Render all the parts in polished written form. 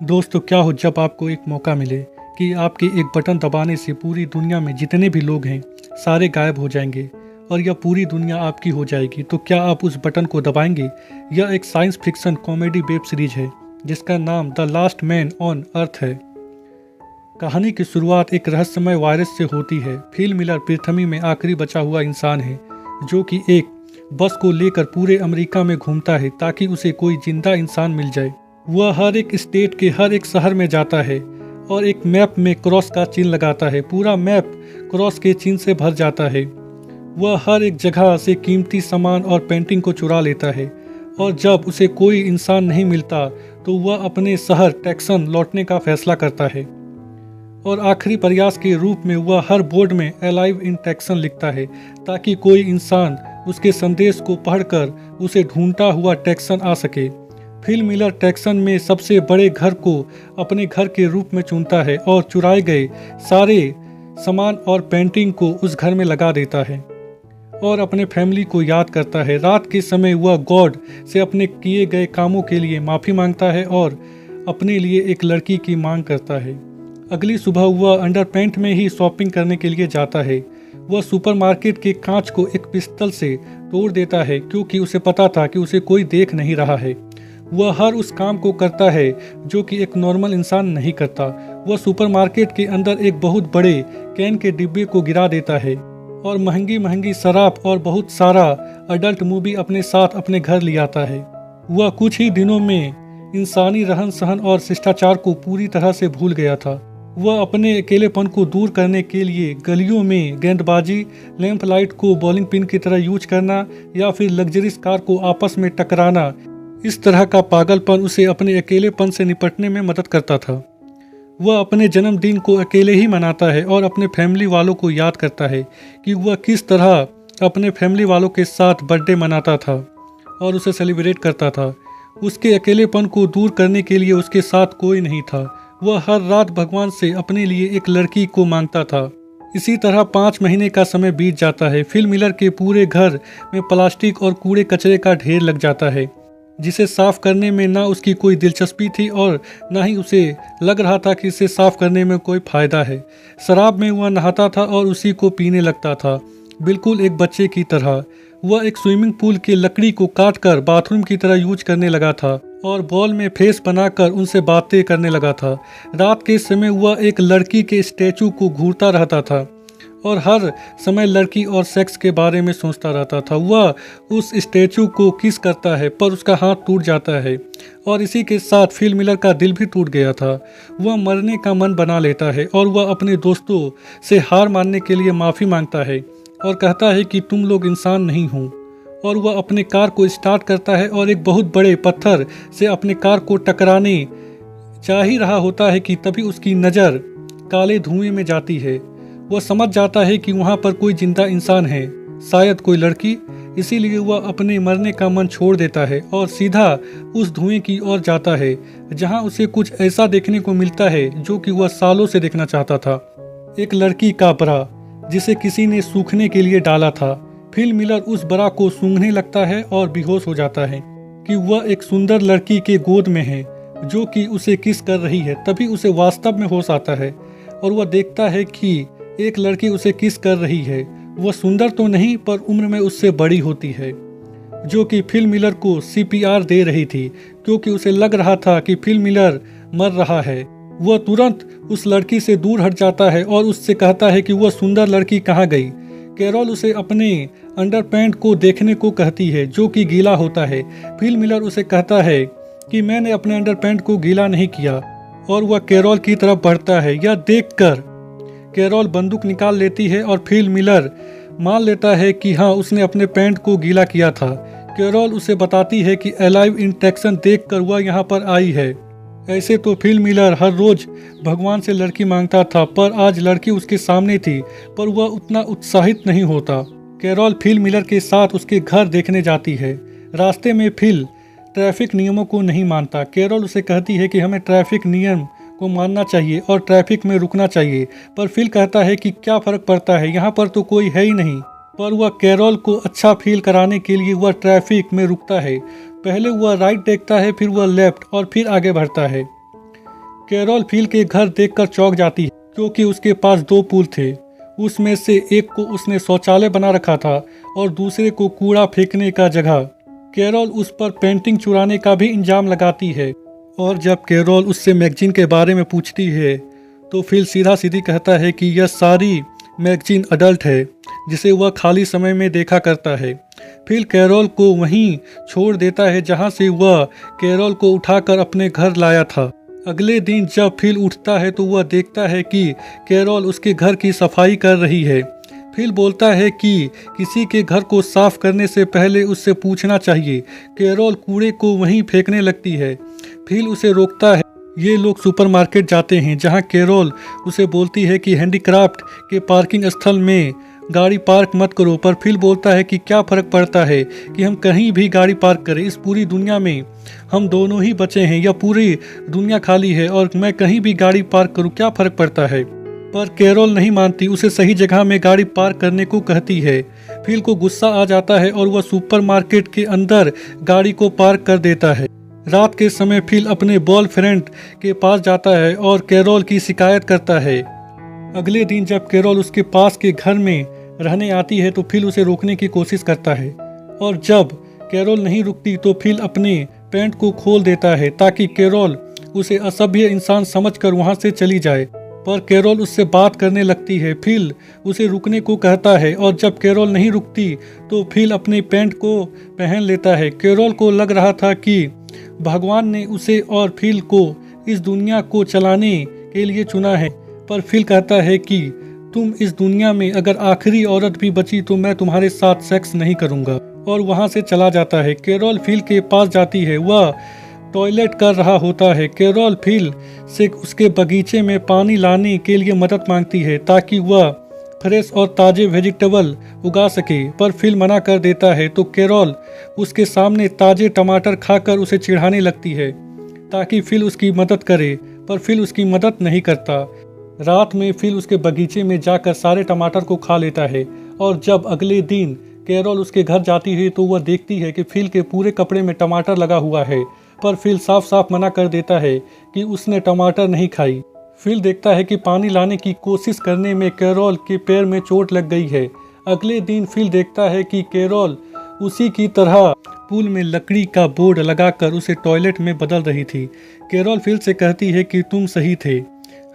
दोस्तों, क्या हो जब आपको एक मौका मिले कि आपके एक बटन दबाने से पूरी दुनिया में जितने भी लोग हैं सारे गायब हो जाएंगे और यह पूरी दुनिया आपकी हो जाएगी, तो क्या आप उस बटन को दबाएंगे? यह एक science fiction comedy web series है जिसका नाम the last man on earth है। कहानी की शुरुआत एक रहस्यमय वायरस से होती है। फिल मिलर पृथ्वी में आखिरी बचा हुआ इंसान है जो कि एक बस को लेकर पूरे अमेरिका में घूमता है ताकि उसे कोई जिंदा इंसान मिल जाए। वह हर एक स्टेट के हर एक शहर में जाता है और एक मैप में क्रॉस का चिन्ह लगाता है। पूरा मैप क्रॉस के चिन्ह से भर जाता है। वह हर एक जगह से कीमती सामान और पेंटिंग को चुरा लेता है और जब उसे कोई इंसान नहीं मिलता तो वह अपने शहर टेक्सन लौटने का फैसला करता है और आखिरी प्रयास के रूप में वह हर बोर्ड में अलाइव इन टेक्सन लिखता है ताकि कोई इंसान उसके संदेश को पढ़कर उसे ढूंढता हुआ टेक्सन आ सके। फिल मिलर टेक्सन में सबसे बड़े घर को अपने घर के रूप में चुनता है और चुराए गए सारे सामान और पेंटिंग को उस घर में लगा देता है और अपने फैमिली को याद करता है। रात के समय वह गॉड से अपने किए गए कामों के लिए माफ़ी मांगता है और अपने लिए एक लड़की की मांग करता है। अगली सुबह वह अंडरपैंट में ही शॉपिंग करने के लिए जाता है। वह सुपरमार्केट के कांच को एक पिस्तल से तोड़ देता है क्योंकि उसे पता था कि उसे कोई देख नहीं रहा है। वह हर उस काम को करता है जो कि एक नॉर्मल इंसान नहीं करता। वह सुपरमार्केट के अंदर एक बहुत बड़े कैन के डिब्बे को गिरा देता है और महंगी महंगी शराब और बहुत सारा अडल्ट मूवी अपने साथ अपने घर ले आता है। वह कुछ ही दिनों में इंसानी रहन सहन और शिष्टाचार को पूरी तरह से भूल गया था। वह अपने अकेलेपन को दूर करने के लिए गलियों में गेंदबाजी, लैंप लाइट को बॉलिंग पिन की तरह यूज करना या फिर लग्जरीज कार को आपस में टकराना, इस तरह का पागलपन उसे अपने अकेलेपन से निपटने में मदद करता था। वह अपने जन्मदिन को अकेले ही मनाता है और अपने फैमिली वालों को याद करता है कि वह किस तरह अपने फैमिली वालों के साथ बर्थडे मनाता था और उसे सेलिब्रेट करता था। उसके अकेलेपन को दूर करने के लिए उसके साथ कोई नहीं था। वह हर रात भगवान से अपने लिए एक लड़की को मांगता था। इसी तरह 5 महीने का समय बीत जाता है। फिल मिलर के पूरे घर में प्लास्टिक और कूड़े कचरे का ढेर लग जाता है जिसे साफ करने में ना उसकी कोई दिलचस्पी थी और ना ही उसे लग रहा था कि इसे साफ करने में कोई फायदा है। शराब में वह नहाता था और उसी को पीने लगता था, बिल्कुल एक बच्चे की तरह। वह एक स्विमिंग पूल की लकड़ी को काटकर बाथरूम की तरह यूज करने लगा था और बॉल में फेस बनाकर उनसे बातें करने लगा था। रात के समय वह एक लड़की के स्टैचू को घूरता रहता था और हर समय लड़की और सेक्स के बारे में सोचता रहता था। वह उस स्टैचू को किस करता है पर उसका हाथ टूट जाता है और इसी के साथ फिल मिलर का दिल भी टूट गया था। वह मरने का मन बना लेता है और वह अपने दोस्तों से हार मानने के लिए माफ़ी मांगता है और कहता है कि तुम लोग इंसान नहीं हो। और वह अपने कार को स्टार्ट करता है और एक बहुत बड़े पत्थर से अपने कार को टकराने जा ही रहा होता है कि तभी उसकी नज़र काले धुएं में जाती है। वह समझ जाता है कि वहाँ पर कोई जिंदा इंसान है, शायद कोई लड़की। इसीलिए वह अपने मरने का मन छोड़ देता है और सीधा उस धुएं की ओर जाता है जहाँ उसे कुछ ऐसा देखने को मिलता है जो कि वह सालों से देखना चाहता था। एक लड़की का बरा जिसे किसी ने सूखने के लिए डाला था। फिल मिलर उस बरा को सूंघने लगता है और बेहोश हो जाता है कि वह एक सुंदर लड़की के गोद में है जो कि उसे किस कर रही है। तभी उसे वास्तव में होश आता है और वह देखता है कि एक लड़की उसे किस कर रही है। वह सुंदर तो नहीं पर उम्र में उससे बड़ी होती है जो कि फिल मिलर को CPR दे रही थी क्योंकि उसे लग रहा था कि फिल मिलर मर रहा है। वह तुरंत उस लड़की से दूर हट जाता है और उससे कहता है कि वह सुंदर लड़की कहाँ गई। कैरोल उसे अपने अंडरपैंट को देखने को कहती है जो कि गीला होता है। फिल मिलर उसे कहता है कि मैंने अपने अंडरपैंट को गीला नहीं किया और वह कैरोल की तरफ बढ़ता है। यह देखकर कैरोल बंदूक निकाल लेती है और फिल मिलर मान लेता है कि हाँ, उसने अपने पैंट को गीला किया था। कैरोल उसे बताती है कि अलाइव इन टेक्सन देखकर वह यहाँ पर आई है। ऐसे तो फिल मिलर हर रोज भगवान से लड़की मांगता था पर आज लड़की उसके सामने थी पर वह उतना उत्साहित नहीं होता। कैरोल फिल मिलर के साथ उसके घर देखने जाती है। रास्ते में फिल ट्रैफिक नियमों को नहीं मानता। कैरोल उसे कहती है कि हमें ट्रैफिक नियम को मानना चाहिए और ट्रैफिक में रुकना चाहिए पर फिल कहता है कि क्या फ़र्क पड़ता है, यहाँ पर तो कोई है ही नहीं। पर वह कैरोल को अच्छा फील कराने के लिए वह ट्रैफिक में रुकता है। पहले वह राइट देखता है, फिर वह लेफ्ट और फिर आगे बढ़ता है। कैरोल फिल के घर देखकर चौंक जाती है क्योंकि उसके पास दो पूल थे। उसमें से एक को उसने शौचालय बना रखा था और दूसरे को कूड़ा फेंकने का जगह। कैरोल उस पर पेंटिंग चुराने का भी इल्जाम लगाती है और जब कैरोल उससे मैगजीन के बारे में पूछती है तो फिल सीधा सीधी कहता है कि यह सारी मैगजीन अडल्ट है जिसे वह खाली समय में देखा करता है। फिल कैरोल को वहीं छोड़ देता है जहां से वह कैरोल को उठाकर अपने घर लाया था। अगले दिन जब फिल उठता है तो वह देखता है कि कैरोल उसके घर की सफाई कर रही है। फिल बोलता है कि किसी के घर को साफ करने से पहले उससे पूछना चाहिए। कैरोल कूड़े को वहीं फेंकने लगती है। फिल उसे रोकता है। ये लोग सुपरमार्केट जाते हैं जहां कैरोल उसे बोलती है कि हैंडीक्राफ्ट के पार्किंग स्थल में गाड़ी पार्क मत करो, पर फिल बोलता है कि क्या फ़र्क पड़ता है कि हम कहीं भी गाड़ी पार्क करें, इस पूरी दुनिया में हम दोनों ही बचे हैं, यह पूरी दुनिया खाली है और मैं कहीं भी गाड़ी पार्क करूं, क्या फ़र्क पड़ता है। पर कैरोल नहीं मानती, उसे सही जगह में गाड़ी पार्क करने को कहती है। फिल को गुस्सा आ जाता है और वह सुपरमार्केट के अंदर गाड़ी को पार्क कर देता है। रात के समय फिल अपने बॉयफ्रेंड के पास जाता है और कैरोल की शिकायत करता है। अगले दिन जब कैरोल उसके पास के घर में रहने आती है तो फिल उसे रोकने की कोशिश करता है और जब कैरोल नहीं रुकती तो फिल अपने पैंट को खोल देता है ताकि कैरोल उसे असभ्य इंसान समझकर वहां से चली जाए। पर कैरोल उससे बात करने लगती है। फिल उसे रुकने को कहता है और जब कैरोल नहीं रुकती तो फिल अपने पैंट को पहन लेता है। कैरोल को लग रहा था कि भगवान ने उसे और फिल को इस दुनिया को चलाने के लिए चुना है, पर फिल कहता है कि तुम इस दुनिया में अगर आखिरी औरत भी बची तो मैं तुम्हारे साथ सेक्स नहीं करूंगा, और वहां से चला जाता है। कैरोल फिल के पास जाती है। वह टॉयलेट कर रहा होता है। कैरोल फिल से उसके बगीचे में पानी लाने के लिए मदद मांगती है ताकि वह फ्रेश और ताजे वेजिटेबल उगा सके, पर फिल मना कर देता है तो कैरोल उसके सामने ताजे टमाटर खाकर उसे चिढ़ाने लगती है ताकि फिल उसकी मदद करे, पर फिल उसकी मदद नहीं करता। रात में फिल उसके बगीचे में जाकर सारे टमाटर को खा लेता है और जब अगले दिन कैरोल उसके घर जाती है तो वह देखती है कि फिल के पूरे कपड़े में टमाटर लगा हुआ है, पर फिल साफ साफ मना कर देता है कि उसने टमाटर नहीं खाई। फिल देखता है कि पानी लाने की कोशिश करने में कैरोल के पैर में चोट लग गई है। अगले दिन फिल देखता है कि कैरोल उसी की तरह पूल में लकड़ी का बोर्ड लगाकर उसे टॉयलेट में बदल रही थी। कैरोल फिल से कहती है कि तुम सही थे,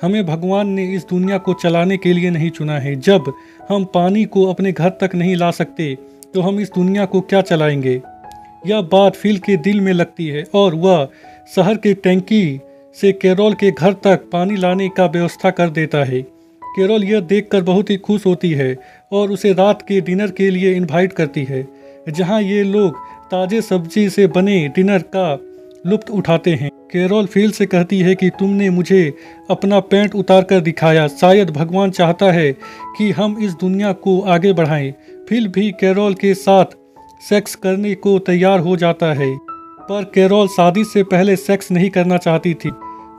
हमें भगवान ने इस दुनिया को चलाने के लिए नहीं चुना है। जब हम पानी को अपने घर तक नहीं ला सकते तो हम इस दुनिया को क्या चलाएंगे। यह बात फिल के दिल में लगती है और वह शहर के टैंकी से कैरोल के घर तक पानी लाने का व्यवस्था कर देता है। कैरोल यह देखकर बहुत ही खुश होती है और उसे रात के डिनर के लिए इनवाइट करती है जहां ये लोग ताजे सब्जी से बने डिनर का लुत्फ उठाते हैं। कैरोल फिल से कहती है कि तुमने मुझे अपना पैंट उतार कर दिखाया, शायद भगवान चाहता है कि हम इस दुनिया को आगे बढ़ाएं। फिल भी कैरोल के साथ सेक्स करने को तैयार हो जाता है, पर कैरोल शादी से पहले सेक्स नहीं करना चाहती थी।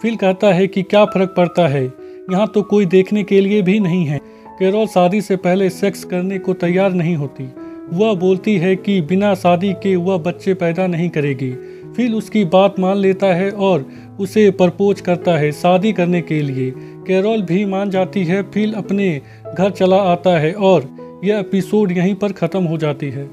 फिल कहता है कि क्या फर्क पड़ता है, यहाँ तो कोई देखने के लिए भी नहीं है। कैरोल शादी से पहले सेक्स करने को तैयार नहीं होती। वह बोलती है कि बिना शादी के वह बच्चे पैदा नहीं करेगी। फिल उसकी बात मान लेता है और उसे प्रपोज करता है शादी करने के लिए। कैरोल भी मान जाती है। फिल अपने घर चला आता है और यह एपिसोड यहीं पर ख़त्म हो जाती है।